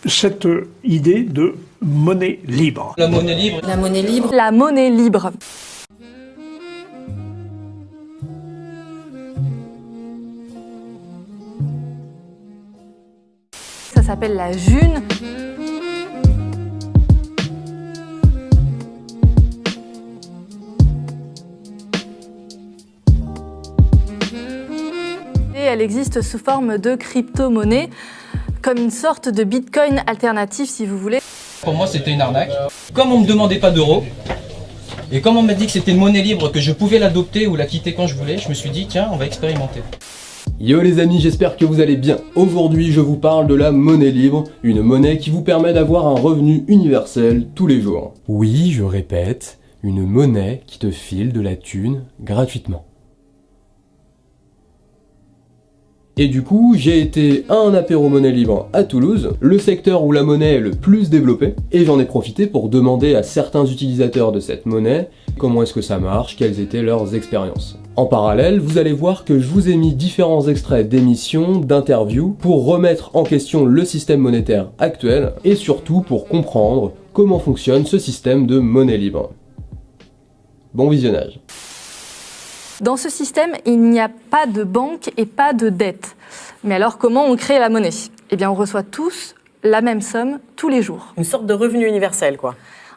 cette idée de monnaie libre. La monnaie libre. La monnaie libre. La monnaie libre. Ça s'appelle la June. Et elle existe sous forme de crypto-monnaie, comme une sorte de bitcoin alternatif si vous voulez. Pour moi, c'était une arnaque. Comme on ne me demandait pas d'euros, et comme on m'a dit que c'était une monnaie libre, que je pouvais l'adopter ou la quitter quand je voulais, je me suis dit, tiens, on va expérimenter. Yo les amis, j'espère que vous allez bien. Aujourd'hui, je vous parle de la monnaie libre, une monnaie qui vous permet d'avoir un revenu universel tous les jours. Oui, je répète, une monnaie qui te file de la thune gratuitement. Et du coup, j'ai été à un apéro monnaie libre à Toulouse, le secteur où la monnaie est le plus développée, et j'en ai profité pour demander à certains utilisateurs de cette monnaie comment est-ce que ça marche, quelles étaient leurs expériences. En parallèle, vous allez voir que je vous ai mis différents extraits d'émissions, d'interviews, pour remettre en question le système monétaire actuel, et surtout pour comprendre comment fonctionne ce système de monnaie libre. Bon visionnage. Dans ce système, il n'y a pas de banque et pas de dette. Mais alors, comment on crée la monnaie? Eh bien, on reçoit tous la même somme tous les jours. Une sorte de revenu universel, quoi.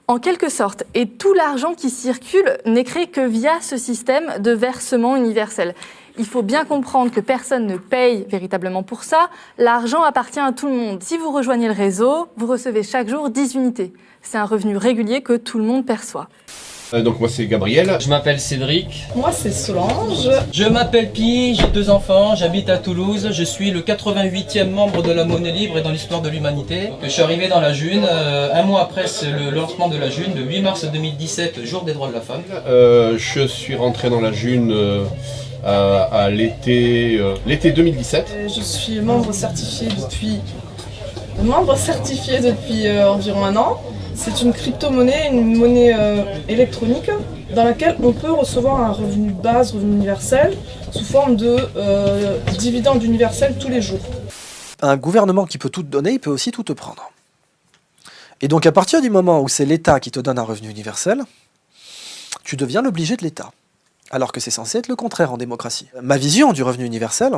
En quelque sorte. Et tout l'argent qui circule n'est créé que via ce système de versement universel. Il faut bien comprendre que personne ne paye véritablement pour ça. L'argent appartient à tout le monde. Si vous rejoignez le réseau, vous recevez chaque jour 10 unités. C'est un revenu régulier que tout le monde perçoit. Donc moi c'est Gabriel. Je m'appelle Cédric. Moi c'est Solange. Je m'appelle Pi, j'ai 2 enfants, j'habite à Toulouse, je suis le 88e membre de la monnaie libre et dans l'histoire de l'humanité. Je suis arrivé dans la June, un mois après le lancement de la June, le 8 mars 2017, jour des droits de la femme. Je suis rentré dans la June à l'été 2017. Je suis membre certifié depuis environ un an. C'est une crypto-monnaie, une monnaie électronique dans laquelle on peut recevoir un revenu base, revenu universel, sous forme de dividende universel tous les jours. Un gouvernement qui peut tout te donner, il peut aussi tout te prendre. Et donc à partir du moment où c'est l'État qui te donne un revenu universel, tu deviens l'obligé de l'État. Alors que c'est censé être le contraire en démocratie. Ma vision du revenu universel,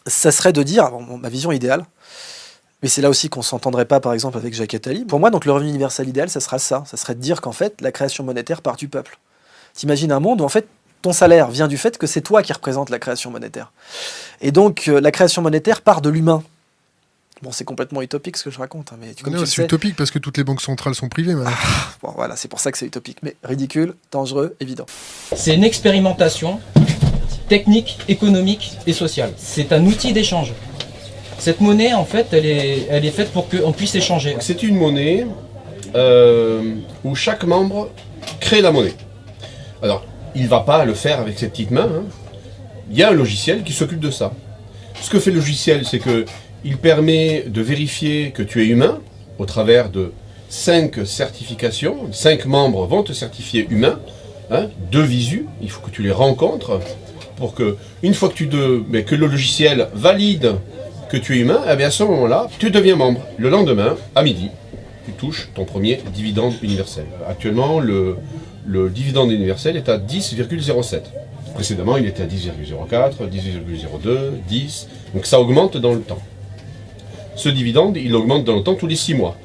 ça serait de dire, ma vision idéale, mais c'est là aussi qu'on ne s'entendrait pas, par exemple, avec Jacques Attali. Pour moi, donc, le revenu universel idéal, ça sera ça. Ça serait de dire qu'en fait, la création monétaire part du peuple. T'imagines un monde où, en fait, ton salaire vient du fait que c'est toi qui représente la création monétaire. Et donc, la création monétaire part de l'humain. Bon, c'est complètement utopique ce que je raconte. Hein, mais c'est utopique parce que toutes les banques centrales sont privées. Bon, voilà, c'est pour ça que c'est utopique. Mais ridicule, dangereux, évident. C'est une expérimentation technique, économique et sociale. C'est un outil d'échange. Cette monnaie, en fait, elle est faite pour qu'on puisse échanger. C'est une monnaie où chaque membre crée la monnaie. Alors, il ne va pas le faire avec ses petites mains. Hein. Il y a un logiciel qui s'occupe de ça. Ce que fait le logiciel, c'est qu'il permet de vérifier que tu es humain au travers de 5 certifications. 5 membres vont te certifier humain, hein, de visu. Il faut que tu les rencontres pour que, une fois que que le logiciel valide que tu es humain, eh bien à ce moment-là, tu deviens membre. Le lendemain, à midi, tu touches ton premier dividende universel. Actuellement, le dividende universel est à 10,07. Précédemment, il était à 10,04, 10,02, 10. Donc ça augmente dans le temps. Ce dividende, il augmente dans le temps tous les 6 mois.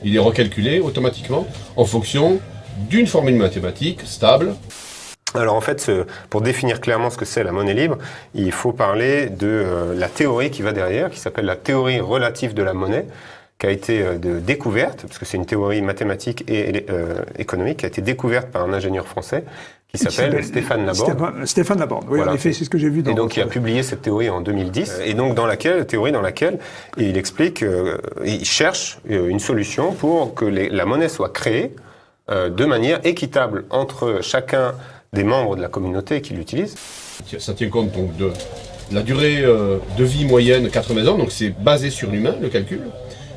Il est recalculé automatiquement en fonction d'une formule mathématique stable. Alors en fait, pour définir clairement ce que c'est la monnaie libre, il faut parler de la théorie qui va derrière, qui s'appelle la théorie relative de la monnaie, qui a été découverte, parce que c'est une théorie mathématique et économique, qui a été découverte par un ingénieur français qui s'appelle Stéphane Laborde. Stéphane Laborde, oui, voilà. En effet, c'est ce que j'ai vu dans... Et donc il a publié cette théorie en 2010, et donc théorie dans laquelle il explique, il cherche une solution pour que la monnaie soit créée de manière équitable entre chacun des membres de la communauté qui l'utilisent. Ça tient compte donc de la durée de vie moyenne 80 ans, donc c'est basé sur l'humain, le calcul,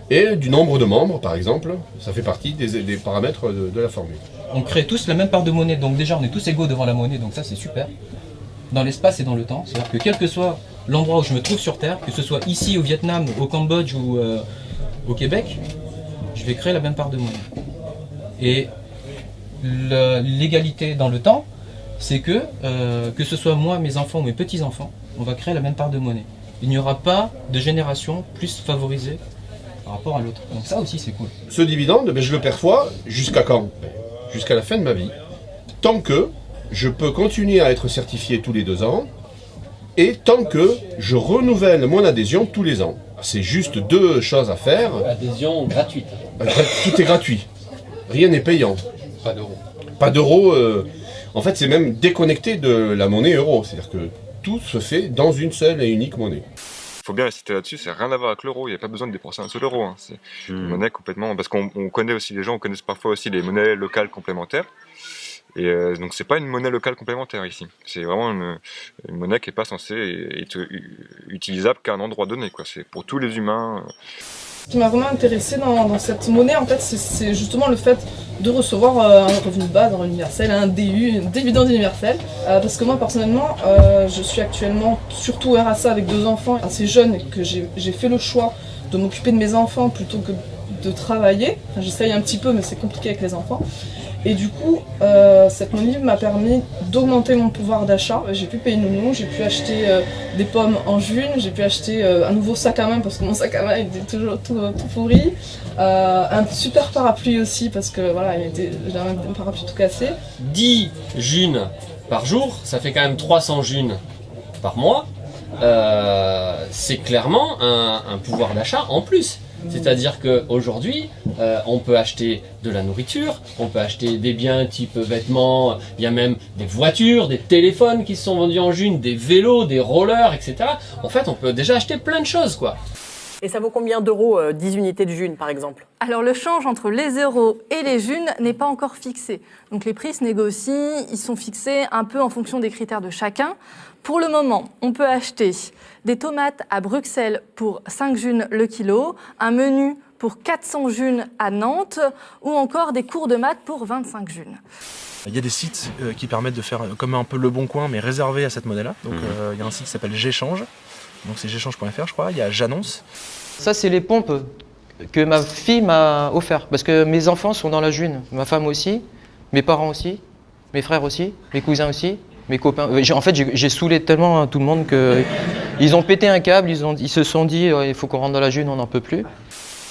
et du nombre de membres, par exemple, ça fait partie des paramètres de la formule. On crée tous la même part de monnaie, donc déjà on est tous égaux devant la monnaie, donc ça c'est super. Dans l'espace et dans le temps, c'est-à-dire que quel que soit l'endroit où je me trouve sur Terre, que ce soit ici au Vietnam, au Cambodge ou Au Québec, je vais créer la même part de monnaie. Et l'égalité dans le temps, c'est que ce soit moi, mes enfants ou mes petits-enfants, on va créer la même part de monnaie. Il n'y aura pas de génération plus favorisée par rapport à l'autre. Donc ça aussi, c'est cool. Ce dividende, je le perçois jusqu'à quand? Jusqu'à la fin de ma vie. Tant que je peux continuer à être certifié tous les 2 ans, et tant que je renouvelle mon adhésion tous les ans. C'est juste 2 choses à faire. Adhésion gratuite. Tout est gratuit. Rien n'est payant. Pas d'euros. Pas d'euros. En fait, c'est même déconnecté de la monnaie euro. C'est-à-dire que tout se fait dans une seule et unique monnaie. Il faut bien insister là-dessus, c'est rien à voir avec l'euro, il n'y a pas besoin de dépenser un seul euro. Hein. C'est une monnaie complètement... Parce qu'on connaît aussi, les gens connaissent parfois aussi les monnaies locales complémentaires. Et donc c'est pas une monnaie locale complémentaire ici. C'est vraiment une monnaie qui n'est pas censée être utilisable qu'à un endroit donné, quoi. C'est pour tous les humains. Ce qui m'a vraiment intéressé dans cette monnaie, en fait, c'est justement le fait de recevoir un revenu de base, un revenu universel, un DU, un dividende universel. Parce que moi, personnellement, je suis actuellement surtout RSA avec 2 enfants assez jeunes et que j'ai fait le choix de m'occuper de mes enfants plutôt que de travailler. Enfin, j'essaye un petit peu, mais c'est compliqué avec les enfants. Et du coup, cette monnaie m'a permis d'augmenter mon pouvoir d'achat. J'ai pu payer une nounou, j'ai pu acheter des pommes en June, j'ai pu acheter un nouveau sac à main parce que mon sac à main était toujours tout pourri. Un super parapluie aussi parce que voilà, j'avais un parapluie tout cassé. 10 junes par jour, ça fait quand même 300 junes par mois. C'est clairement un pouvoir d'achat en plus. C'est-à-dire qu'aujourd'hui, on peut acheter de la nourriture, on peut acheter des biens type vêtements, il y a même des voitures, des téléphones qui se sont vendus en June, des vélos, des rollers, etc. En fait, on peut déjà acheter plein de choses, quoi. Et ça vaut combien d'euros, 10 unités de June, par exemple? Alors le change entre les euros et les junes n'est pas encore fixé. Donc les prix se négocient, ils sont fixés un peu en fonction des critères de chacun. Pour le moment, on peut acheter des tomates à Bruxelles pour 5 junes le kilo, un menu pour 400 junes à Nantes ou encore des cours de maths pour 25 junes. Il y a des sites qui permettent de faire comme un peu le Bon Coin mais réservé à cette monnaie-là. Donc il y a un site qui s'appelle J'échange. Donc c'est j'échange.fr je crois, il y a J'annonce. Ça, c'est les pompes que ma fille m'a offert parce que mes enfants sont dans la June, ma femme aussi, mes parents aussi, mes frères aussi, mes cousins aussi, mes copains. En fait, j'ai saoulé tellement tout le monde qu'ils ont pété un câble, ils se sont dit il faut qu'on rentre dans la June, on n'en peut plus.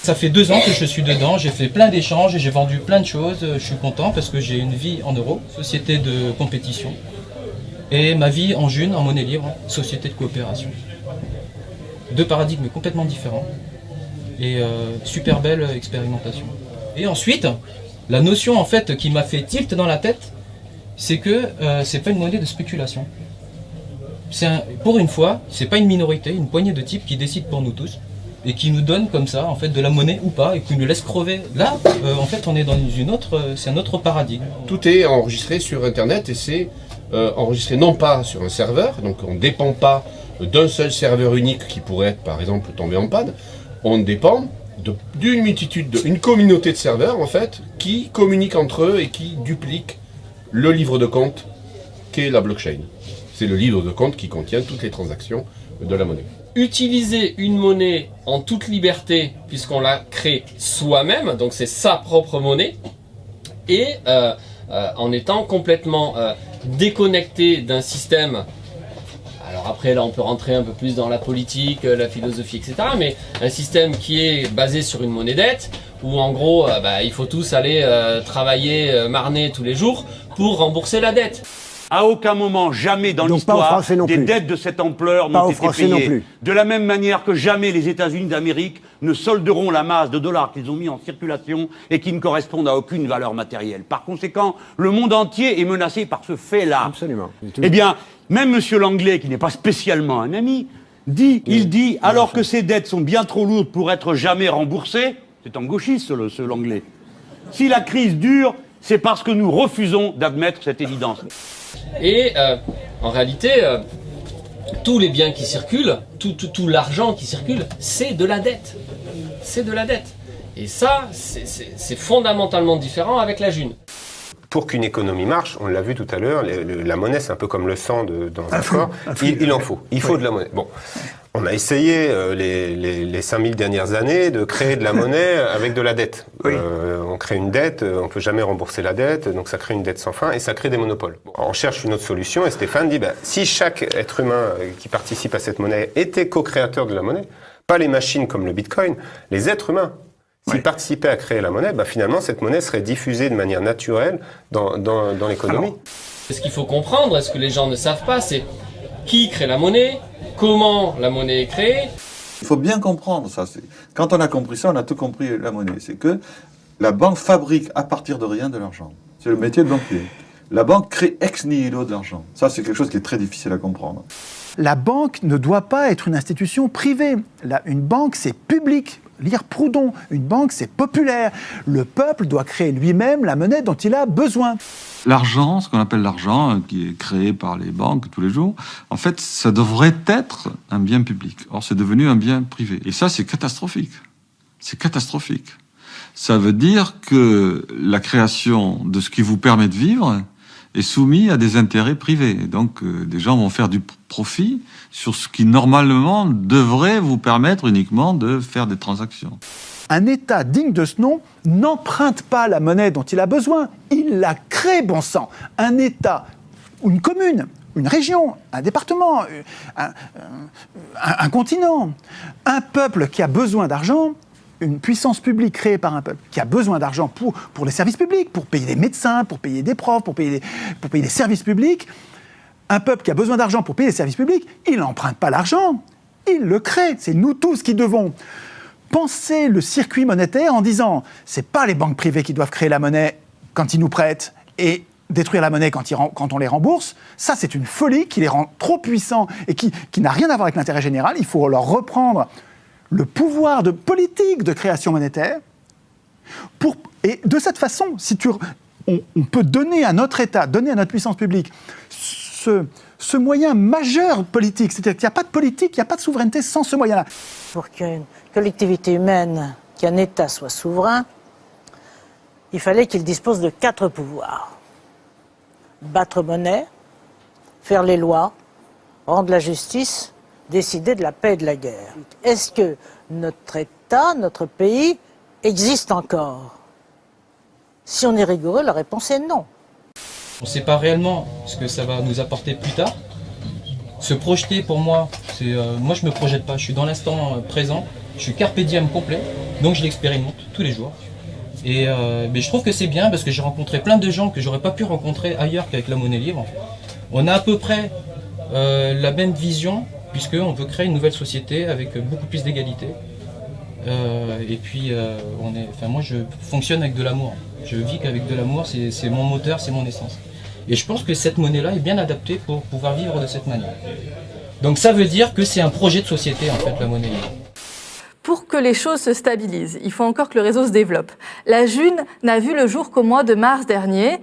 Ça fait 2 ans que je suis dedans, j'ai fait plein d'échanges, j'ai vendu plein de choses, je suis content parce que j'ai une vie en euros, société de compétition, et ma vie en June, en monnaie libre, société de coopération. 2 paradigmes complètement différents et super belle expérimentation. Et ensuite, la notion en fait qui m'a fait tilt dans la tête, c'est que c'est pas une monnaie de spéculation. Pour une fois, c'est pas une minorité, une poignée de types qui décident pour nous tous et qui nous donnent comme ça en fait de la monnaie ou pas et qui nous laissent crever. Là, en fait, on est dans c'est un autre paradigme. Tout est enregistré sur Internet et c'est enregistré non pas sur un serveur, donc on ne dépend pas d'un seul serveur unique qui pourrait être par exemple tombé en panne, on dépend d'une multitude, une communauté de serveurs en fait, qui communiquent entre eux et qui dupliquent le livre de compte qu'est la blockchain. C'est le livre de compte qui contient toutes les transactions de la monnaie. Utiliser une monnaie en toute liberté puisqu'on la crée soi-même, donc c'est sa propre monnaie, et en étant complètement déconnecté d'un système. Alors après là on peut rentrer un peu plus dans la politique, la philosophie, etc. Mais un système qui est basé sur une monnaie dette, où en gros il faut tous aller travailler, marner tous les jours pour rembourser la dette. À aucun moment, jamais dans l'histoire, des dettes de cette ampleur n'ont été payées. De la même manière que jamais les États-Unis d'Amérique ne solderont la masse de dollars qu'ils ont mis en circulation et qui ne correspondent à aucune valeur matérielle. Par conséquent, le monde entier est menacé par ce fait-là. Absolument. Eh bien, même M. Langlais, qui n'est pas spécialement un ami, il dit, alors que ces dettes sont bien trop lourdes pour être jamais remboursées, c'est un gauchiste ce Langlais, si la crise dure, c'est parce que nous refusons d'admettre cette évidence. Et en réalité, tous les biens qui circulent, tout l'argent qui circule, c'est de la dette. C'est de la dette. Et ça, c'est fondamentalement différent avec la June. Pour qu'une économie marche, on l'a vu tout à l'heure, la monnaie c'est un peu comme le sang dans un corps, il en faut, il faut de la monnaie. Bon. On a essayé les 5000 dernières années de créer de la monnaie avec de la dette. Oui. On crée une dette, on peut jamais rembourser la dette, donc ça crée une dette sans fin et ça crée des monopoles. Bon, on cherche une autre solution et Stéphane dit si chaque être humain qui participe à cette monnaie était co-créateur de la monnaie, pas les machines comme le Bitcoin, les êtres humains, s'ils participaient à créer la monnaie, finalement cette monnaie serait diffusée de manière naturelle dans l'économie. Ce qu'il faut comprendre, ce que les gens ne savent pas, c'est qui crée la monnaie, comment la monnaie est créée. Il faut bien comprendre ça. Quand on a compris ça, on a tout compris la monnaie. C'est que la banque fabrique à partir de rien de l'argent. C'est le métier de banquier. La banque crée ex nihilo de l'argent. Ça, c'est quelque chose qui est très difficile à comprendre. La banque ne doit pas être une institution privée. Une banque, c'est public. Lire Proudhon, une banque, c'est populaire. Le peuple doit créer lui-même la monnaie dont il a besoin. L'argent, ce qu'on appelle l'argent, qui est créé par les banques tous les jours, en fait, ça devrait être un bien public. Or, c'est devenu un bien privé. Et ça, c'est catastrophique. C'est catastrophique. Ça veut dire que la création de ce qui vous permet de vivre est soumise à des intérêts privés. Et donc, des gens vont faire du profit sur ce qui, normalement, devrait vous permettre uniquement de faire des transactions. Un État digne de ce nom n'emprunte pas la monnaie dont il a besoin. Il la crée, bon sang. Un État, une commune, une région, un département, un continent, un peuple qui a besoin d'argent, une puissance publique créée par un peuple qui a besoin d'argent pour les services publics, pour payer des médecins, pour payer des profs, pour payer des services publics. Un peuple qui a besoin d'argent pour payer les services publics, il n'emprunte pas l'argent, il le crée. C'est nous tous qui devons penser le circuit monétaire en disant c'est pas les banques privées qui doivent créer la monnaie quand ils nous prêtent et détruire la monnaie quand on les rembourse. Ça, c'est une folie qui les rend trop puissants et qui n'a rien à voir avec l'intérêt général. Il faut leur reprendre le pouvoir de politique de création monétaire. Et de cette façon, on peut donner à notre État, donner à notre puissance publique ce moyen majeur politique. C'est-à-dire qu'il n'y a pas de politique, il n'y a pas de souveraineté sans ce moyen-là. Pour qu'une collectivité humaine, qu'un État soit souverain, il fallait qu'il dispose de 4 pouvoirs. Battre monnaie, faire les lois, rendre la justice, décider de la paix et de la guerre. Est-ce que notre État, notre pays, existe encore? Si on est rigoureux, la réponse est non. On ne sait pas réellement ce que ça va nous apporter plus tard. Se projeter, pour moi, moi je ne me projette pas, je suis dans l'instant présent, je suis carpe diem complet, donc je l'expérimente tous les jours. Et mais je trouve que c'est bien parce que j'ai rencontré plein de gens que j'aurais pas pu rencontrer ailleurs qu'avec la monnaie libre. On a à peu près la même vision, puisqu'on veut créer une nouvelle société avec beaucoup plus d'égalité. Et puis, moi je fonctionne avec de l'amour. Je vis qu'avec de l'amour, c'est mon moteur, c'est mon essence. Et je pense que cette monnaie-là est bien adaptée pour pouvoir vivre de cette manière. Donc ça veut dire que c'est un projet de société, en fait, la monnaie libre. Pour que les choses se stabilisent, il faut encore que le réseau se développe. La June n'a vu le jour qu'au mois de mars dernier.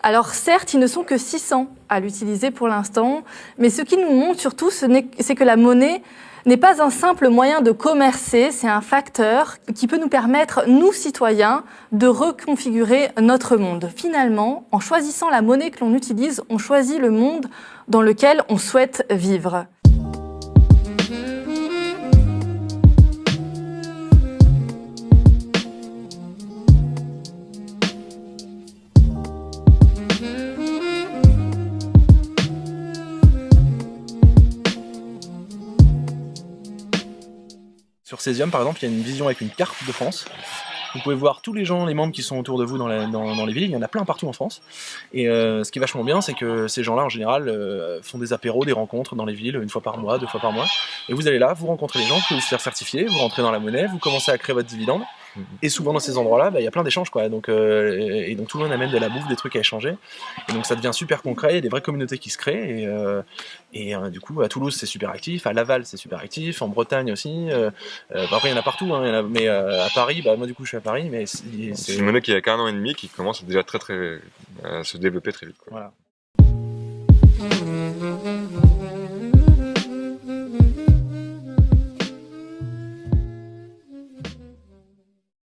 Alors certes, ils ne sont que 600 à l'utiliser pour l'instant, mais ce qui nous montre surtout, c'est que la monnaie n'est pas un simple moyen de commercer, c'est un facteur qui peut nous permettre, nous citoyens, de reconfigurer notre monde. Finalement, en choisissant la monnaie que l'on utilise, on choisit le monde dans lequel on souhaite vivre. Sur Cesium, par exemple, il y a une vision avec une carte de France. Vous pouvez voir tous les gens, les membres qui sont autour de vous dans les villes, il y en a plein partout en France. Et ce qui est vachement bien, c'est que ces gens-là, en général, font des apéros, des rencontres dans les villes, 1 fois par mois, 2 fois par mois. Et vous allez là, vous rencontrez les gens, vous pouvez vous faire certifier, vous rentrez dans la monnaie, vous commencez à créer votre dividende. Et souvent dans ces endroits-là, il y a plein d'échanges, quoi. Donc tout le monde amène de la bouffe, des trucs à échanger. Et donc ça devient super concret, il y a des vraies communautés qui se créent. Et du coup, à Toulouse, c'est super actif, à Laval, c'est super actif, en Bretagne aussi. Après, il y en a partout, hein, mais à Paris, moi du coup, je suis à Paris. Mais c'est une monnaie qui a qu'un an et demi, qui commence déjà à se développer très vite, quoi. Voilà.